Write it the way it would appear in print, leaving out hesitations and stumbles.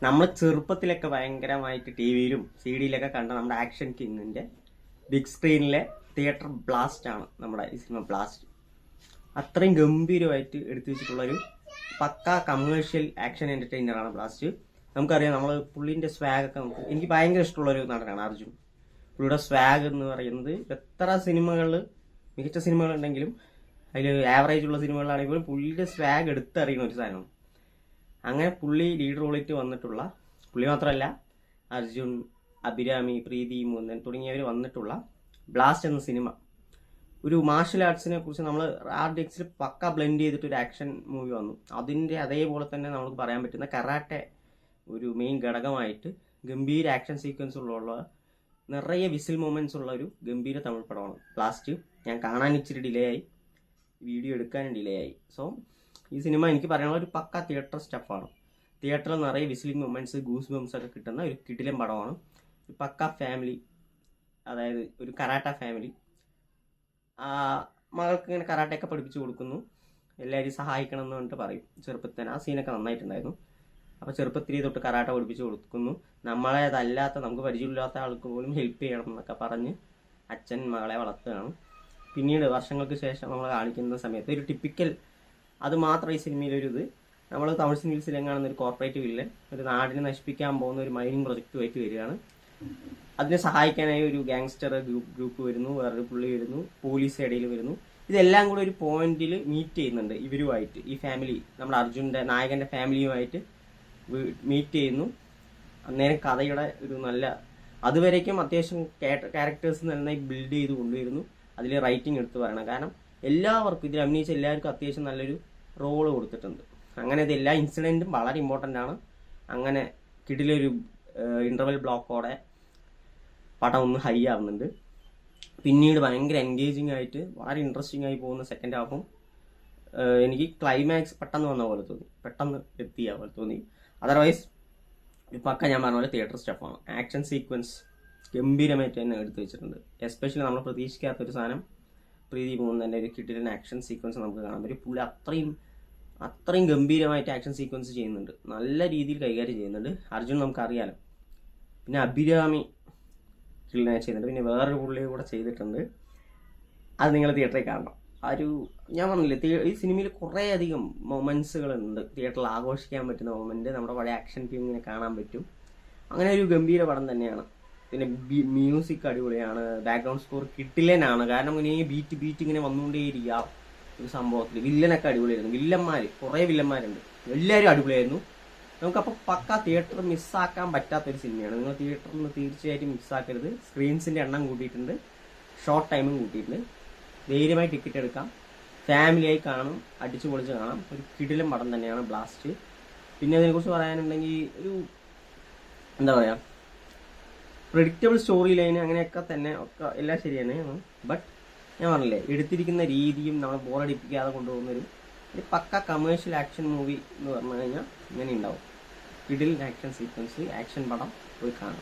നമ്മൾ ചെറുപ്പത്തിലൊക്കെ ഭയങ്കരമായിട്ട് ടി വിയിലും സി ഡിയിലൊക്കെ കണ്ട നമ്മുടെ ആക്ഷൻ കിങ്ങിന്റെ ബിഗ് സ്ക്രീനിലെ തിയേറ്റർ ബ്ലാസ്റ്റ് ആണ് നമ്മുടെ ഈ സിനിമ ബ്ലാസ്റ്റ്. അത്രയും ഗംഭീരമായിട്ട് എടുത്തു വെച്ചിട്ടുള്ളൊരു പക്ക കമേഴ്ഷ്യൽ ആക്ഷൻ എന്റർടൈനർ ആണ് ബ്ലാസ്റ്റ്. നമുക്കറിയാം, നമ്മൾ പുള്ളിന്റെ സ്വാഗ് ഒക്കെ എനിക്ക് ഭയങ്കര ഇഷ്ടമുള്ളൊരു നടനാണ് അർജുൻ. പുള്ളിയുടെ സ്വാഗ് എന്ന് പറയുന്നത് എത്ര സിനിമകളിൽ മികച്ച സിനിമകളുണ്ടെങ്കിലും അതിൽ ആവറേജ് ഉള്ള സിനിമകളാണെങ്കിലും പുള്ളിയുടെ സ്വാഗ് എടുത്തറിയുന്ന ഒരു സാധനമാണ്. അങ്ങനെ പുള്ളി ലീഡ് റോളിട്ട് വന്നിട്ടുള്ള, പുള്ളി മാത്രമല്ല അർജുൻ, അഭിരാമി, പ്രീതി മുകുന്ദൻ തുടങ്ങിയവർ വന്നിട്ടുള്ള ബ്ലാസ്റ്റ് എന്ന സിനിമ ഒരു മാർഷൽ ആർട്സിനെ കുറിച്ച് നമ്മൾ ആർഡിക്സിൽ പക്ക ബ്ലെൻഡ് ചെയ്തിട്ട് ഒരു ആക്ഷൻ മൂവി വന്നു. അതിൻ്റെ അതേപോലെ തന്നെ നമുക്ക് പറയാൻ പറ്റുന്ന കരാട്ടെ ഒരു മെയിൻ ഘടകമായിട്ട് ഗംഭീര ആക്ഷൻ സീക്വൻസ് ഉള്ള നിറയെ വിസിൽ മൊമെന്റ്സ് ഉള്ള ഒരു ഗംഭീര തമിഴ് പടമാണ് ബ്ലാസ്റ്റ്. ഞാൻ കാണാൻ ഇച്ചിരി ഡിലേ ആയി, വീഡിയോ എടുക്കാനും ഡിലേ ആയി. സോ ഈ സിനിമ എനിക്ക് പറയാനുള്ള ഒരു പക്ക തിയേറ്റർ സ്റ്റഫാണ്. തിയേറ്ററിൽ നിറയെ വിസിലിംഗ് മൊമെന്റ്സ്, ഗൂസ് ബംസ് ഒക്കെ കിട്ടുന്ന ഒരു കിടിലൻ പടമാണ്. ഒരു പക്ക ഫാമിലി, അതായത് ഒരു കരാട്ട ഫാമിലി. മകൾക്ക് ഇങ്ങനെ കരാട്ടയൊക്കെ പഠിപ്പിച്ചു കൊടുക്കുന്നു, എല്ലാവരും സഹായിക്കണം എന്ന് പറഞ്ഞിട്ട് പറയും. ചെറുപ്പത്തിൽ തന്നെ ആ സീനൊക്കെ നന്നായിട്ടുണ്ടായിരുന്നു. അപ്പോൾ ചെറുപ്പത്തിൽ തൊട്ട് കരാട്ട പഠിപ്പിച്ചു കൊടുക്കുന്നു. നമ്മളേതല്ലാത്ത, നമുക്ക് പരിചയമില്ലാത്ത ആൾക്ക് പോലും ഹെൽപ്പ് ചെയ്യണം എന്നൊക്കെ പറഞ്ഞ് അച്ഛൻ മകളെ വളർത്തുകയാണ്. പിന്നീട് വർഷങ്ങൾക്ക് ശേഷം നമ്മൾ കാണിക്കുന്ന സമയത്ത് ഒരു ടിപ്പിക്കൽ, അത് മാത്രം ഈ സിനിമയിലൊരു ഇത്, നമ്മൾ തമിഴ് സിനിമയിൽ കാണുന്ന ഒരു കോർപ്പറേറ്റ് വില്ലൻ ഒരു നാടിനെ നശിപ്പിക്കാൻ പോകുന്ന ഒരു മൈനിങ് പ്രൊജക്റ്റുമായിട്ട് വരികയാണ്. അതിനെ സഹായിക്കാനായി ഒരു ഗാങ്സ്റ്റർ ഗ്രൂപ്പ് വരുന്നു, വേറൊരു പുള്ളി വരുന്നു, പോലീസ് ഇടയിൽ വരുന്നു. ഇതെല്ലാം കൂടെ ഒരു പോയിന്റിൽ മീറ്റ് ചെയ്യുന്നുണ്ട് ഇവരുമായിട്ട്. ഈ ഫാമിലി, നമ്മുടെ അർജുൻ്റെ നായകന്റെ ഫാമിലിയുമായിട്ട് മീറ്റ് ചെയ്യുന്നു. അന്നേരം കഥയുടെ ഒരു നല്ല, അതുവരേക്കും അത്യാവശ്യം ക്യാരക്ടേഴ്സ് നന്നായി ബിൽഡ് ചെയ്ത് കൊണ്ടുവരുന്നു. അതിൽ റൈറ്റിംഗ് എടുത്ത് പറയണം, കാരണം എല്ലാവർക്കും ഇതിൽ അഭിനയിച്ച എല്ലാവർക്കും അത്യാവശ്യം നല്ലൊരു റോള് കൊടുത്തിട്ടുണ്ട്. അങ്ങനെ ഇത് എല്ലാ ഇൻസിഡൻറ്റും വളരെ ഇമ്പോർട്ടൻ്റ് ആണ്. അങ്ങനെ കിടിലൊരു ഇന്റർവെൽ ബ്ലോക്കോടെ പടം ഒന്ന് ഹൈ ആവുന്നുണ്ട്. പിന്നീട് ഭയങ്കര എൻഗേജിങ് ആയിട്ട് വളരെ ഇൻട്രസ്റ്റിംഗ് ആയി പോകുന്ന സെക്കൻഡ് ഹാഫും എനിക്ക് ക്ലൈമാക്സ് പെട്ടെന്ന് വന്ന പോലെ തോന്നി, പെട്ടെന്ന് എത്തിയ പോലെ തോന്നി. അതർവൈസ് പക്ക ഞാൻ പറഞ്ഞ പോലെ തിയേറ്റർ സ്റ്റഫാണ്. ആക്ഷൻ സീക്വൻസ് ഗംഭീരമായിട്ട് തന്നെ എടുത്തു വെച്ചിട്ടുണ്ട്. എസ്പെഷ്യലി നമ്മൾ പ്രതീക്ഷിക്കാത്തൊരു സാധനം, പ്രീതി മുകുന്ദൻ്റെ ഒരു കിടിലൻ ആക്ഷൻ സീക്വൻസ് നമുക്ക് കാണാൻ പറ്റും. പുള്ളി അത്രയും ഗംഭീരമായിട്ട് ആക്ഷൻ സീക്വൻസ് ചെയ്യുന്നുണ്ട്, നല്ല രീതിയിൽ കൈകാര്യം ചെയ്യുന്നുണ്ട്. അർജുൻ നമുക്കറിയാലോ. പിന്നെ അഭിരാമി കിളിനായി ചെയ്യുന്നുണ്ട്. പിന്നെ വേറൊരു പുള്ളിയെ കൂടെ ചെയ്തിട്ടുണ്ട്. അത് നിങ്ങൾ തിയേറ്ററിൽ കാണണം. ഞാൻ പറഞ്ഞില്ലേ, ഈ സിനിമയിൽ കുറേ അധികം മൊമെന്റ്സുകളുണ്ട്. തിയേറ്ററിൽ ആഘോഷിക്കാൻ പറ്റുന്ന മൊമെന്റ്, നമ്മുടെ പഴയ ആക്ഷൻ ഫിലിമിനെ കാണാൻ പറ്റും. അങ്ങനെ ഒരു ഗംഭീര പടം തന്നെയാണ്. പിന്നെ മ്യൂസിക് അടിപൊളിയാണ്, ബാക്ക്ഗ്രൗണ്ട് സ്കോർ കിട്ടില്ലനാണ്. കാരണം ഇങ്ങനെ ബീറ്റ് ഇങ്ങനെ വന്നുകൊണ്ടേയിരിക്കുക ഒരു സംഭവത്തിൽ. വില്ലനൊക്കെ അടിപൊളിയായിരുന്നു. കുറേ വില്ലന്മാരുണ്ട്, എല്ലാവരും അടിപൊളിയായിരുന്നു. നമുക്കപ്പോൾ പക്ക തിയേറ്റർ മിസ്സാക്കാൻ പറ്റാത്തൊരു സിനിമയാണ്. നിങ്ങൾ തിയേറ്ററിൽ നിന്ന് തീർച്ചയായിട്ടും മിസ്സാക്കരുത്. സ്ക്രീൻസിൻ്റെ എണ്ണം കൂട്ടിയിട്ടുണ്ട്, ഷോർട്ട് ടൈമും കൂട്ടിയിട്ടുണ്ട്. ധൈര്യമായി ടിക്കറ്റ് എടുക്കാം, ഫാമിലിയായി കാണും, അടിച്ചു പൊളിച്ച് കാണാം. ഒരു കിടിലൻ പടം തന്നെയാണ് ബ്ലാസ്റ്റ്. പിന്നെ അതിനെക്കുറിച്ച് പറയാനുണ്ടെങ്കിൽ ഒരു എന്താ പറയുക, പ്രെഡിക്റ്റബിൾ സ്റ്റോറി ലൈൻ അങ്ങനെയൊക്കെ തന്നെ ഒക്കെ എല്ലാം ശരിയാണ്. ബട്ട് ഞാൻ പറഞ്ഞില്ലേ, എടുത്തിരിക്കുന്ന രീതിയും നമ്മൾ ബോറടിപ്പിക്കാതെ കൊണ്ടുപോകുന്നൊരു പക്ക കമേഴ്ഷ്യൽ ആക്ഷൻ മൂവി എന്ന് പറഞ്ഞു കഴിഞ്ഞാൽ ഇങ്ങനെ ഉണ്ടാവും. കിടിലൻ ആക്ഷൻ സീക്വൻസ്, ആക്ഷൻ പടം പോയി കാണാം.